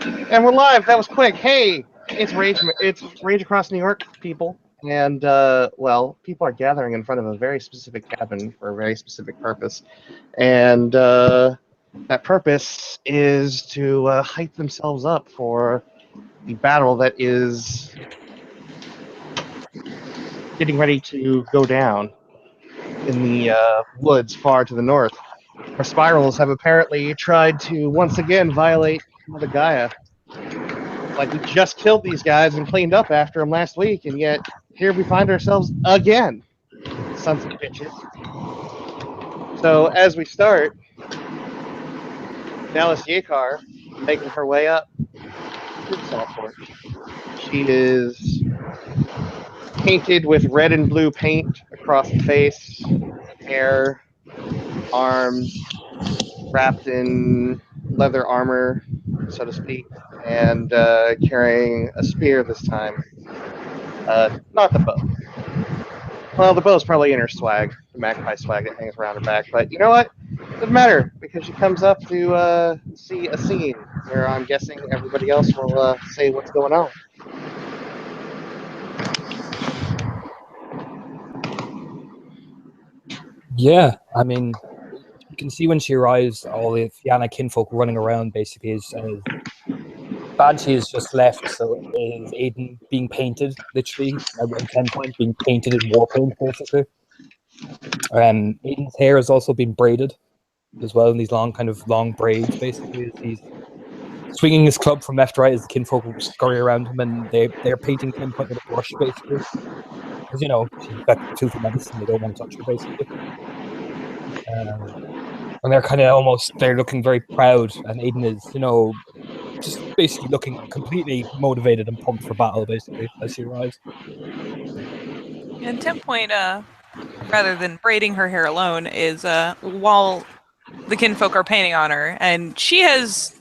And we're live. That was quick. Hey, it's Rage. It's Rage Across New York, people. And well, people are gathering in front of a very specific cabin for a very specific purpose, and that purpose is to hype themselves up for the battle that is getting ready to go down in the woods far to the north. Our spirals have apparently tried to once again violate Mother Gaia. Like, we just killed these guys and cleaned up after them last week, and yet here we find ourselves again, sons of bitches. So as we start, Dallas Yakar making her way up to the salt porch. She is painted with red and blue paint across the face, hair, arms, wrapped in leather armor, so to speak, and carrying a spear this time. Not the bow. Well, the bow's probably in her swag, the magpie swag that hangs around her back. But you know what? Doesn't matter, because she comes up to see a scene where I'm guessing everybody else will say what's going on. Yeah, I mean, you can see when she arrives, all the Fianna kinfolk running around basically as Banshee is just left, so is Aiden being painted, literally, at 10 point, being painted in war paint, basically. Aiden's hair has also been braided as well in these long braids, basically, as he's swinging his club from left to right as the kinfolk scurry around him, and they're painting 10 point with a brush, basically. Because, she's infected with filthy medicine, they don't want to touch her, basically. And they're looking very proud, and Aiden is, just basically looking completely motivated and pumped for battle, basically, as she arrives. And 10 point, rather than braiding her hair alone, is while the kinfolk are painting on her, and she has.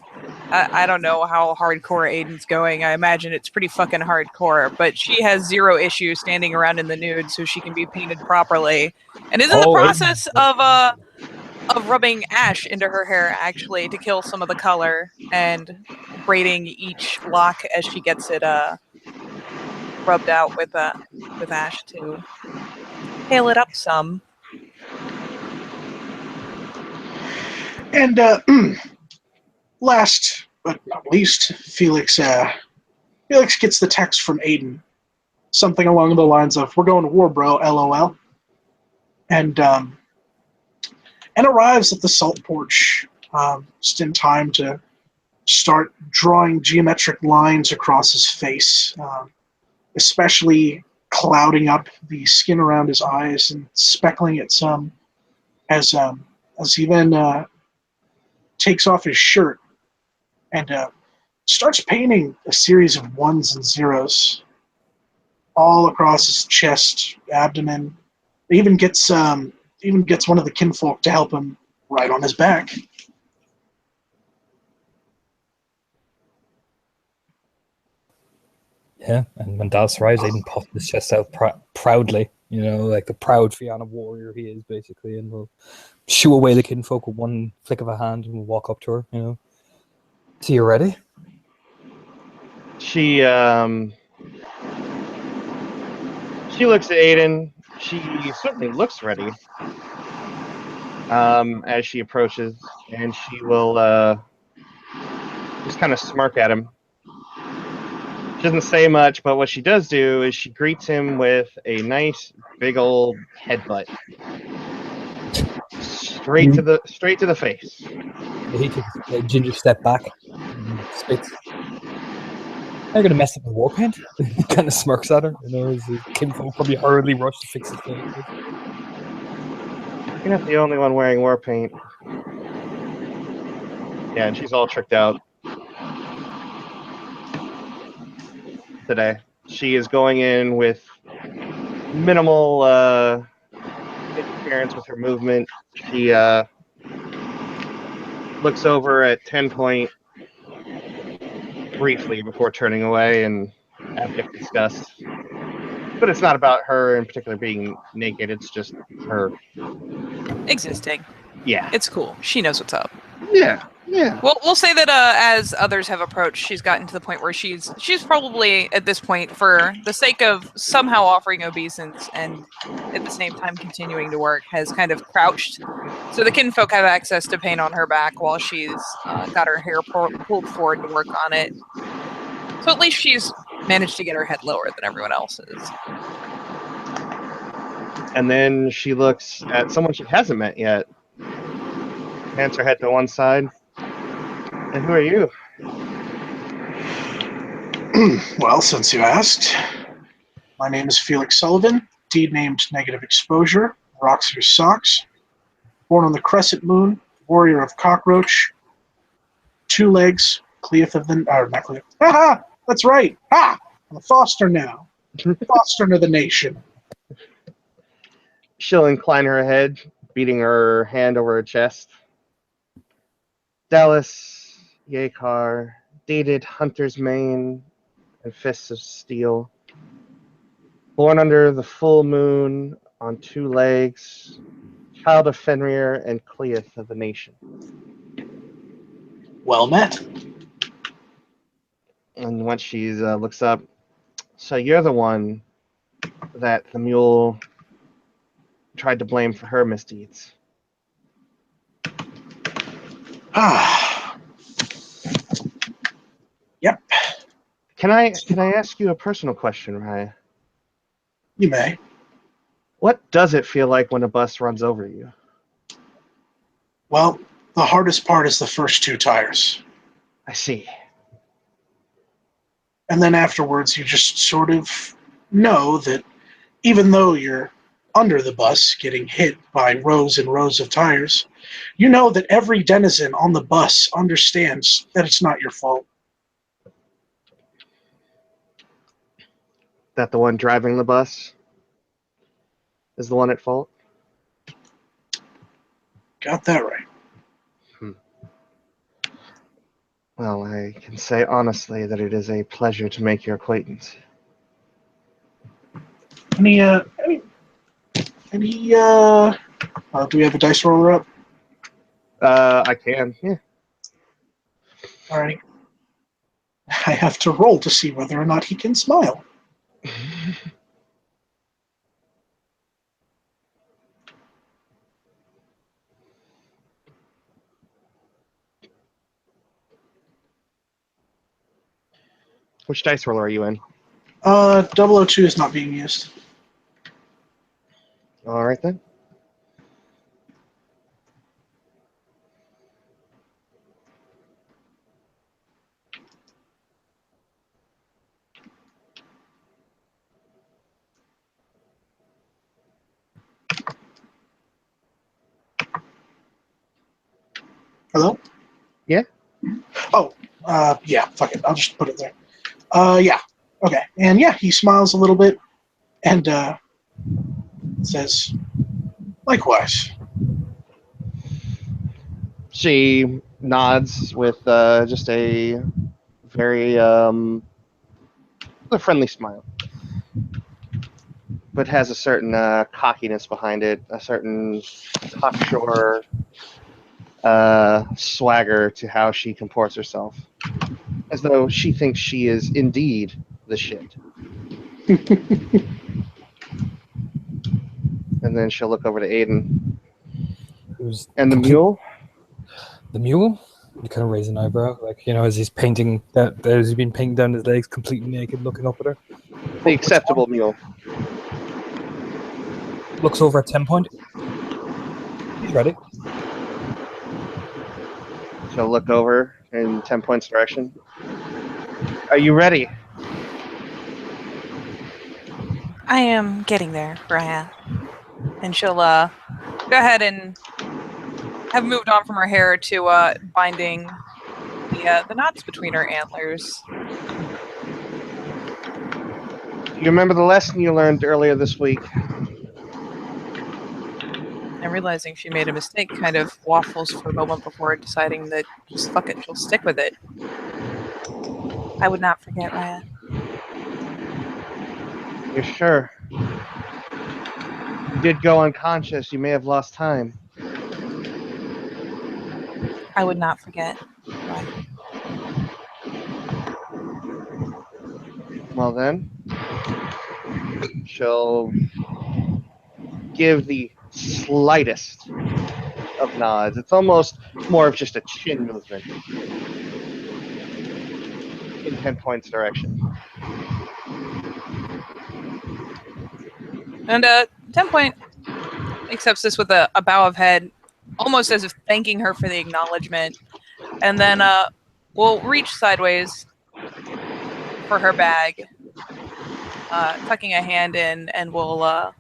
I don't know how hardcore Aiden's going. I imagine it's pretty fucking hardcore, but she has zero issue standing around in the nude so she can be painted properly, and is in the process of rubbing ash into her hair, actually, to kill some of the color, and braiding each lock as she gets it rubbed out with ash to pale it up some. And last but not least, Felix gets the text from Aiden, something along the lines of "We're going to war, bro. LOL," and arrives at the salt porch just in time to start drawing geometric lines across his face, especially clouding up the skin around his eyes and speckling it some, as he then takes off his shirt and starts painting a series of ones and zeros all across his chest, abdomen. He even gets one of the kinfolk to help him right on his back. Yeah, and when Dallas arrives, Aiden puffs his chest out proudly, like the proud Fianna warrior he is, basically, and will shoo away the kinfolk with one flick of a hand and will walk up to her, So you ready? She looks at Aiden. She certainly looks ready. As she approaches, and she will just kind of smirk at him. She doesn't say much, but what she does do is she greets him with a nice big old headbutt, straight to the face. He takes a ginger step back and spits. Are you going to mess up the war paint? Kind of smirks at her, as the kinfolk probably hurriedly rush to fix his face. You're not the only one wearing war paint. Yeah, and she's all tricked out today. She is going in with minimal interference with her movement. She looks over at 10 point briefly before turning away and abject disgust. But it's not about her in particular being naked, it's just her existing. Yeah. It's cool. She knows what's up. Yeah. Yeah. We'll say that as others have approached, she's gotten to the point where she's probably at this point, for the sake of somehow offering obeisance and at the same time continuing to work, has kind of crouched. So the kinfolk have access to paint on her back while she's got her hair pulled forward to work on it. So at least she's managed to get her head lower than everyone else's. And then she looks at someone she hasn't met yet. Hands her head to one side. And who are you? Well, since you asked, my name is Felix Sullivan, deed named Negative Exposure, Rocks Your Socks, born on the Crescent Moon, warrior of Cockroach, 2 legs, Cleoth of the... not Cleoth. Ha! That's right! Ha! I'm a foster now. Foster of the nation. She'll incline her head, beating her hand over her chest. Dallas Yakar, dated Hunter's Mane and Fists of Steel. Born under the full moon on 2 legs, child of Fenrir and Cleoth of the nation. Well met. And once she looks up, so you're the one that the mule tried to blame for her misdeeds. Yep, Can I ask you a personal question, Raya? you may. What does it feel like when a bus runs over you? Well, the hardest part is the first 2 tires. I see. And then afterwards, you just sort of know that even though you're under the bus getting hit by rows and rows of tires, you know that every denizen on the bus understands that it's not your fault. That the one driving the bus is the one at fault? Got that right. Well, I can say honestly that it is a pleasure to make your acquaintance. Do we have a dice roller up? I can, yeah. All right. I have to roll to see whether or not he can smile. Which dice roller are you in? 002 is not being used. All right then. Hello? Yeah? Oh, yeah, fuck it. I'll just put it there. Yeah. Okay. And yeah, he smiles a little bit and says, likewise. She nods with just a very a friendly smile, but has a certain cockiness behind it, a certain cocksure swagger to how she comports herself, as though she thinks she is indeed the shit. And then she'll look over to Aiden. Who's And the mule? The mule? You kind of raise an eyebrow, like, as he's painting that, as he's been painting down his legs, completely naked, looking up at her. The acceptable mule. Looks over at 10 point. He's ready. She'll look over in 10 points direction. Are you ready? I am getting there, Raya. And she'll go ahead and have moved on from her hair to binding the knots between her antlers. You remember the lesson you learned earlier this week? And realizing she made a mistake, kind of waffles for a moment before deciding that just fuck it, she'll stick with it. I would not forget, Raya. You're sure? You did go unconscious. You may have lost time. I would not forget. Why? Well then, she'll give the slightest of nods. It's almost more of just a chin movement in 10 points direction. And 10 Point accepts this with a bow of head, almost as if thanking her for the acknowledgement. And then we'll reach sideways for her bag, tucking a hand in, and we'll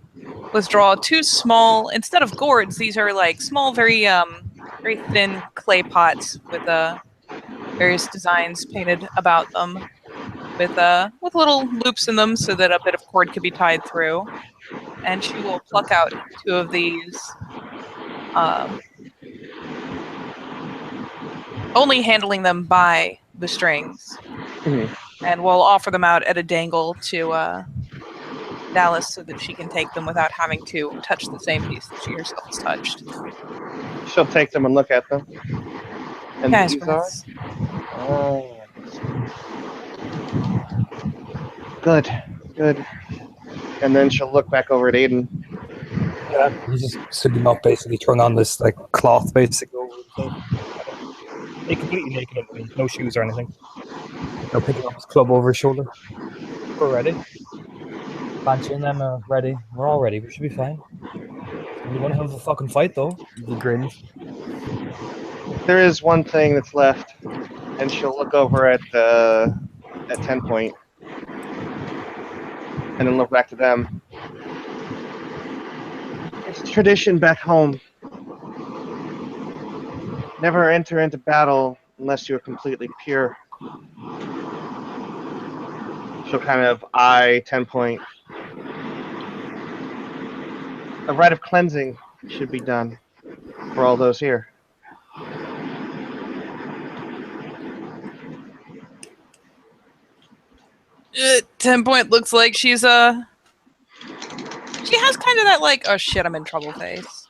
withdraw two small, instead of gourds, these are like small, very thin clay pots with various designs painted about them, with little loops in them so that a bit of cord could be tied through. And she will pluck out two of these, only handling them by the strings. Mhm. And we'll offer them out at a dangle to Dallas so that she can take them without having to touch the same piece that she herself has touched. She'll take them and look at them. And Guys, these are? breaths. Oh. Good, good. And then she'll look back over at Aiden. Yeah, he's just sitting up, basically throwing on this like cloth, basically over himself. He's completely naked underneath, no shoes or anything. No, picking up his club over his shoulder. We're ready. Banshee and them are ready. We're all ready. We should be fine. We want to have a fucking fight, though. He grins. There is one thing that's left, and she'll look over at 10 Point, and then look back to them. It's tradition back home. Never enter into battle unless you're completely pure. She'll kind of eye 10 Point. A rite of cleansing should be done for all those here. 10 Point looks like she has kind of that like, oh shit, I'm in trouble face.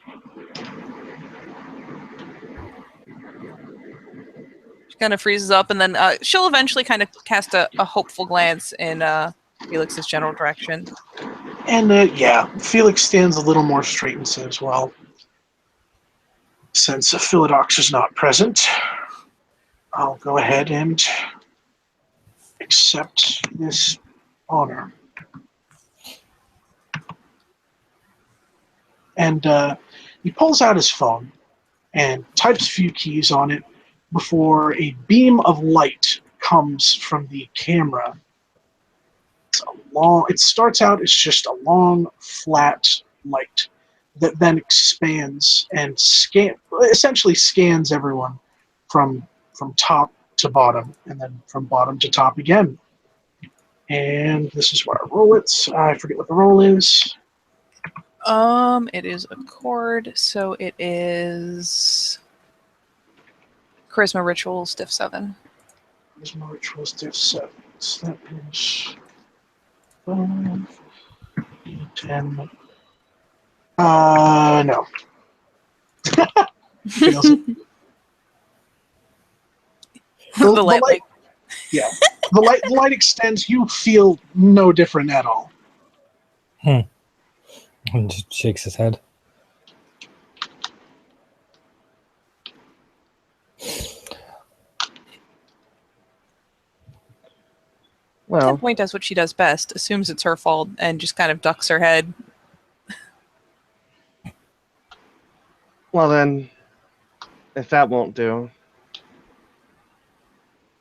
She kind of freezes up, and then she'll eventually kind of cast a hopeful glance in Felix's general direction. And Felix stands a little more straight and says, well, since Philodox is not present, I'll go ahead and accept this honor. And he pulls out his phone and types a few keys on it before a beam of light comes from the camera. It starts out as just a long, flat light that then expands and essentially scans everyone from top to bottom, and then from bottom to top again. And this is where I roll it. I forget what the roll is. It is a chord, so it is Charisma Ritual Stiff 7. Charisma Ritual Stiff 7. So that is 5, 10. No. Fails it. The light, like, yeah. The light extends. You feel no different at all. And just shakes his head. Well, 10 Point does what she does best, assumes it's her fault, and just kind of ducks her head. well then, if that won't do,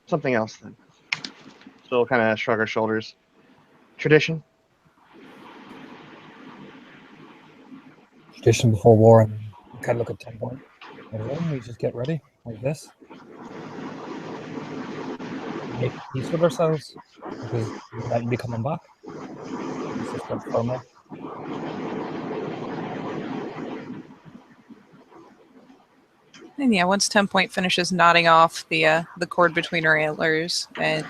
something else then. She'll kind of shrug her shoulders. Tradition? Tradition before war, and kind of look at 10 Point. We just get ready like this. Make peace with ourselves because we might be coming back. Let's just get firmly. And yeah, once 10 Point finishes nodding off the cord between her antlers, and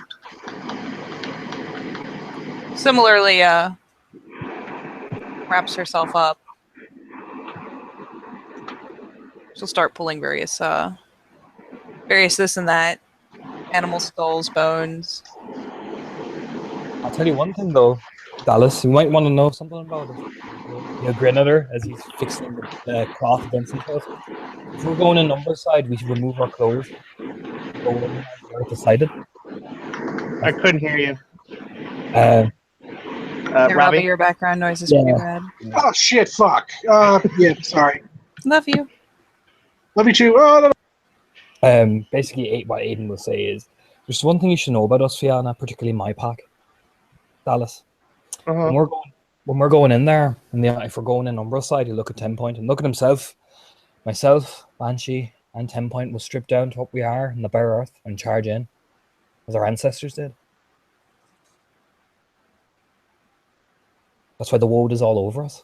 similarly wraps herself up, she'll start pulling various various this and that, animal skulls, bones. I'll tell you one thing though, Dallas. You might want to know something about it. He'll grin at her as he's fixing the cloth against himself. If we're going in number side, we should remove our clothes. Go in as the earth decided. I couldn't hear you. Uh, Hey, Robbie, Robbie? your background noise is Yeah. pretty bad. Oh shit! Fuck. Yeah. Sorry. Love you. Love you too. Oh, no. Basically, what Aiden will say is, there's one thing you should know about us, Fiona, particularly my pack, Dallas. Uh-huh. When we're going in there, and if we're going in number side, you look at 10 point and look at himself. Myself, Banshee, and 10 point will strip down to what we are in the bare earth and charge in, as our ancestors did. That's why the woad is all over us.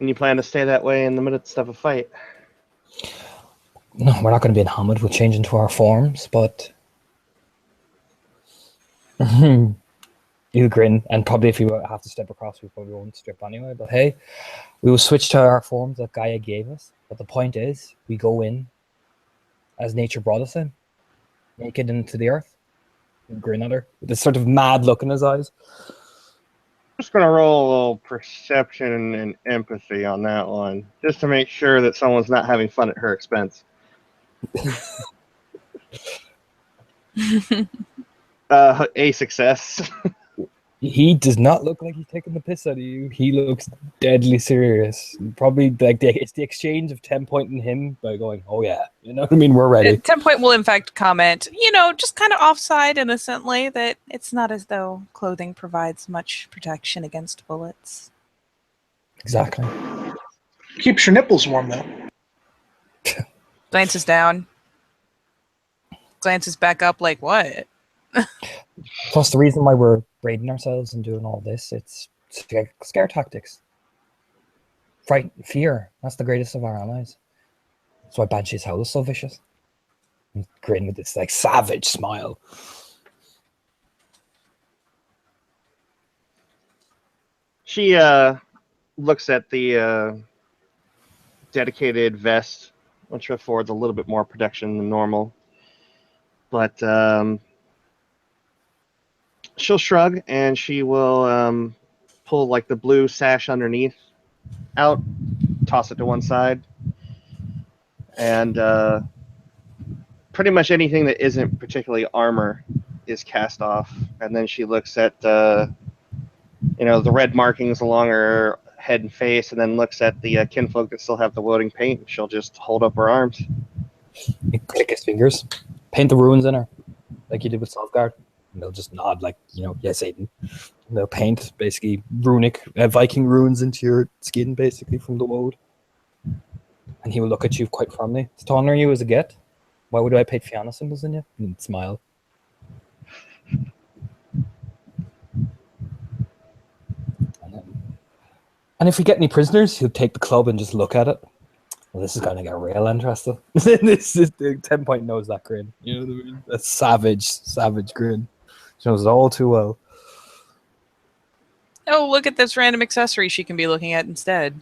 And you plan to stay that way in the midst of a fight? No, we're not going to be in Hamid. We'll change into our forms, but you grin, and probably if you have to step across, we probably won't strip anyway. But hey, we will switch to our forms that Gaia gave us. But the point is, we go in as nature brought us in, naked into the earth. You grin at her with this sort of mad look in his eyes. I'm just gonna roll a little perception and empathy on that one, just to make sure that someone's not having fun at her expense. A success. He does not look like he's taking the piss out of you. He looks deadly serious. Probably like it's the exchange of 10 point in him by going, oh yeah, you know what I mean? We're ready. 10 point will in fact comment, just kind of offside innocently, that it's not as though clothing provides much protection against bullets. Exactly. Keeps your nipples warm though. Glances down. Glances back up like, what? Plus, the reason why we're braiding ourselves and doing all this, it's scare tactics. Fright, fear. That's the greatest of our allies. That's why Banshee's howl is so vicious. And grin with this like savage smile. She looks at the dedicated vest, which affords a little bit more protection than normal. But she'll shrug, and she will pull like the blue sash underneath out, toss it to one side, and pretty much anything that isn't particularly armor is cast off. And then she looks at the red markings along her head and face, and then looks at the kinfolk that still have the woading paint. She'll just hold up her arms. You click his fingers, paint the runes in her, like you did with Selfguard. And they'll just nod like, yes, Aiden. And they'll paint basically runic, Viking runes into your skin, basically, from the woad. And he will look at you quite firmly. To honor you as a get, why would I paint Fianna symbols in you? And smile. And if we get any prisoners, he'll take the club and just look at it. Well, this is going to get real interesting. This is the 10 point knows that grin. You know what I mean? That savage grin. She knows it all too well. Oh, look at this random accessory she can be looking at instead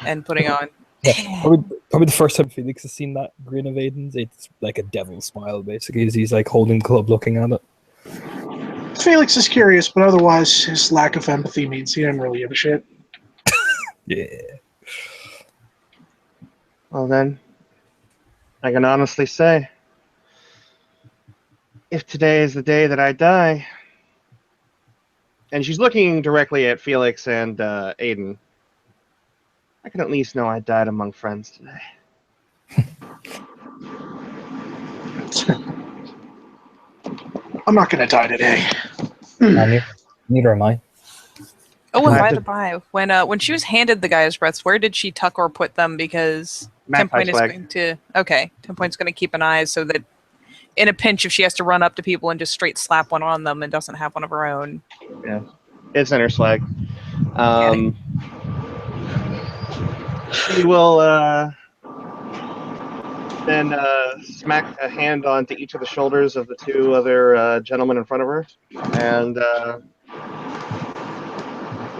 and putting on. Yeah, probably the first time Felix has seen that grin of Aiden's. It's like a devil smile, basically, as he's like holding the club looking at it. Felix is curious, but otherwise his lack of empathy means he doesn't really give a shit. Yeah. Well then, I can honestly say, if today is the day that I die, and she's looking directly at Felix and Aiden, I can at least know I died among friends today. I'm not going to die today. Neither am I. Oh, and Glad by to- the by, when she was handed the Gaia's breaths, where did she tuck or put them? Because 10 Magpie point is swag. going to 10 point's going to keep an eye so that in a pinch, if she has to run up to people and just straight slap one on them and doesn't have one of her own. Yeah, it's in her swag. She will then smack a hand onto each of the shoulders of the two other gentlemen in front of her, and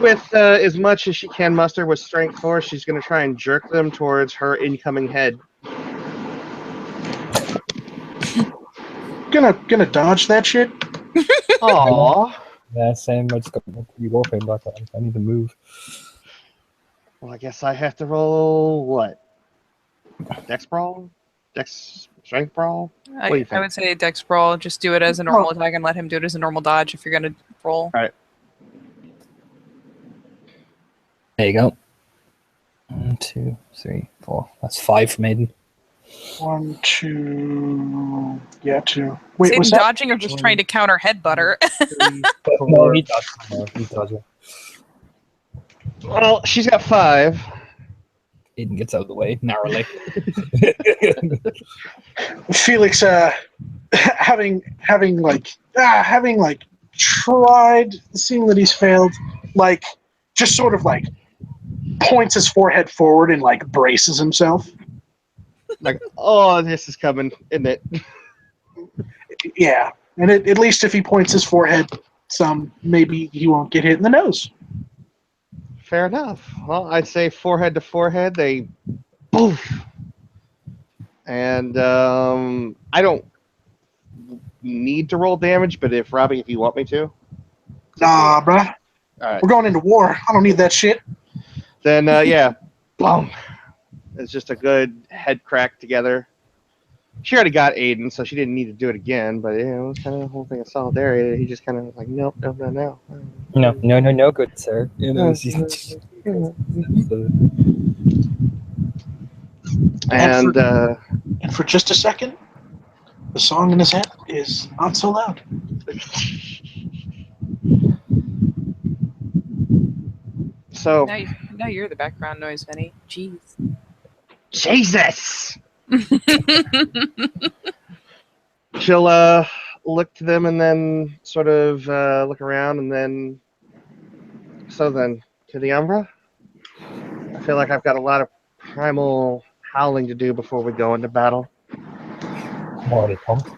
With as much as she can muster with strength force, she's going to try and jerk them towards her incoming head. Gonna dodge that shit. Aww. Yeah, same. I just got my warframe back on. I need to move. Well, I guess I have to roll what? Dex brawl? Dex strength brawl? What do you I think? would say Dex Brawl. Just do it as a normal attack and let him do it as a normal dodge if you're gonna roll. There you go. 1, 2, 3, 4. That's 5 from Aiden. 1, 2, yeah, 2. Wait, Is was Aiden that? dodging or just trying to counter headbutt her? 3, No, 4. he dodged. No, he dodged. Well, she's got 5. Aiden gets out of the way narrowly. Felix, having tried, seeing that he's failed, like just sort of like points his forehead forward and like braces himself. Like, oh, this is coming, isn't it? Yeah, and at least if he points his forehead some, maybe he won't get hit in the nose. Fair enough. Well, I'd say forehead to forehead, they boof. And I don't need to roll damage, but if Robbie, if you want me to. Nah, bruh. All right. We're going into war. I don't need that shit. Then, yeah, boom. It's just a good head crack together. She already got Aiden, so she didn't need to do it again, but, it was kind of the whole thing of solidarity. He just kind of was like, nope, no. No, good sir. You know, And, And for just a second, the song in his head is not so loud. so, Now you're the background noise, Vinny. Jeez. Jesus! She'll look to them and then sort of look around and then. So then, to the Umbra? I feel like I've got a lot of primal howling to do before we go into battle. I'm already pumped.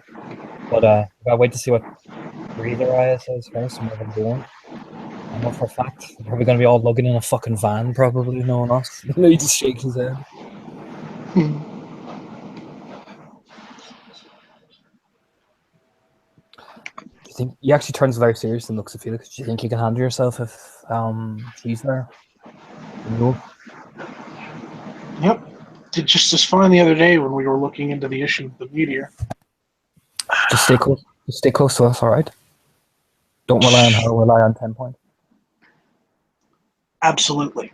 But I gotta wait to see what Breather Eye says first and what I'm doing. I know for a fact they're probably gonna be all lugging in a fucking van, probably knowing us. He just shakes his head. Do you think he actually turns very serious and looks at Felix? Do you think you can handle yourself if she's there? No. Yep. Did just as fine the other day when we were looking into the issue of the meteor. Just stay close. Just stay close to us, all right? Don't rely on her. Rely on 10 Point. Absolutely.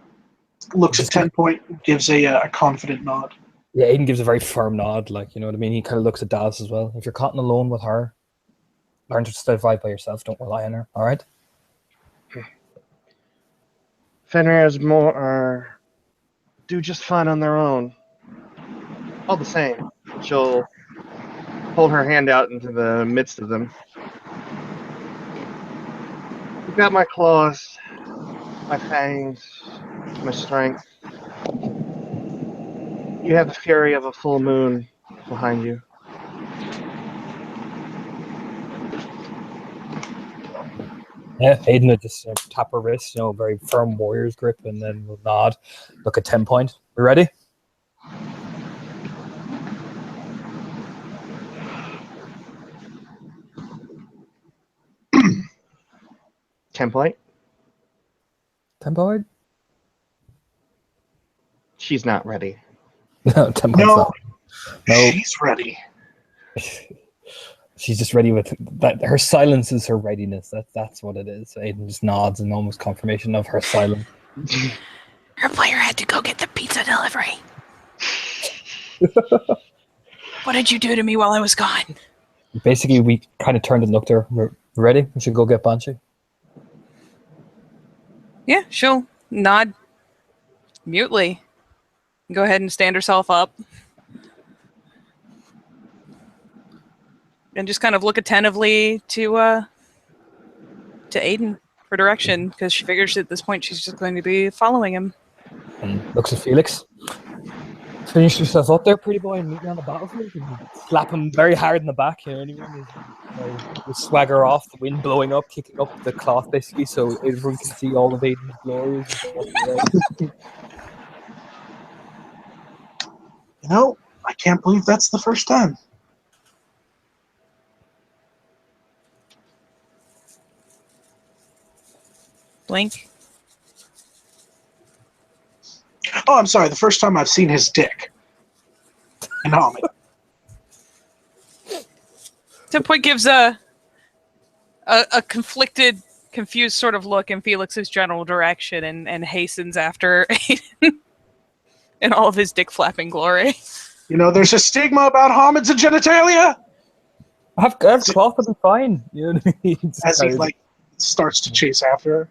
Looks at 10 Point, gives a confident nod. Yeah, Aiden gives a very firm nod, like, you know what I mean? He kind of looks at Dallas as well. If you're caught in alone with her, learn to survive by yourself. Don't rely on her, all right? Fenrir's more do just fine on their own. All the same, she'll hold her hand out into the midst of them. You've got my claws, my fangs, my strength. You have the fury of a full moon behind you. Yeah, Aiden would just tap her wrist, you know, very firm warrior's grip, and then we'll nod. Look at 10 Point. We ready? Template? 10 Point? She's not ready. No, 10 Point's No, not. No, she's ready. she's just ready with that. Her silence is her readiness. That's what it is. Aiden just nods in almost confirmation of her silence. Her player had to go get the pizza delivery. What did you do to me while I was gone? Basically, we kind of turned and looked at her. We're ready? We should go get Banshee. Yeah, she'll nod mutely. Go ahead and stand herself up. And just kind of look attentively to Aiden for direction, because she figures at this point she's just going to be following him. And looks at Felix. Finish yourself up there, pretty boy, and meet me on the battlefield. And slap him very hard in the back. You know what I mean? You swagger off, the wind blowing up, kicking up the cloth, basically, so everyone can see all of Aiden's glories. You know, I can't believe that's the first time. Blink. Oh, I'm sorry. The first time I've seen his dick. In Homie. Tempoint gives a conflicted, confused sort of look in Felix's general direction and hastens after Aiden in all of his dick flapping glory. You know, there's a stigma about hominids and genitalia. I have cloth, I'll be fine. You know what I mean? As he like starts to chase after her.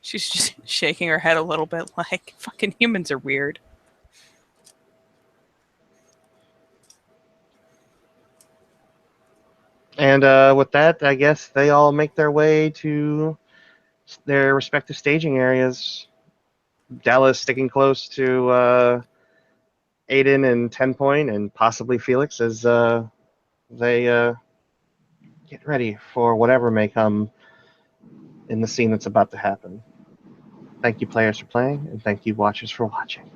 She's just shaking her head a little bit like, fucking humans are weird. And with that, I guess they all make their way to their respective staging areas. Dallas sticking close to Aiden and 10 Point and possibly Felix as they get ready for whatever may come in the scene that's about to happen. Thank you, players, for playing, and thank you, watchers, for watching.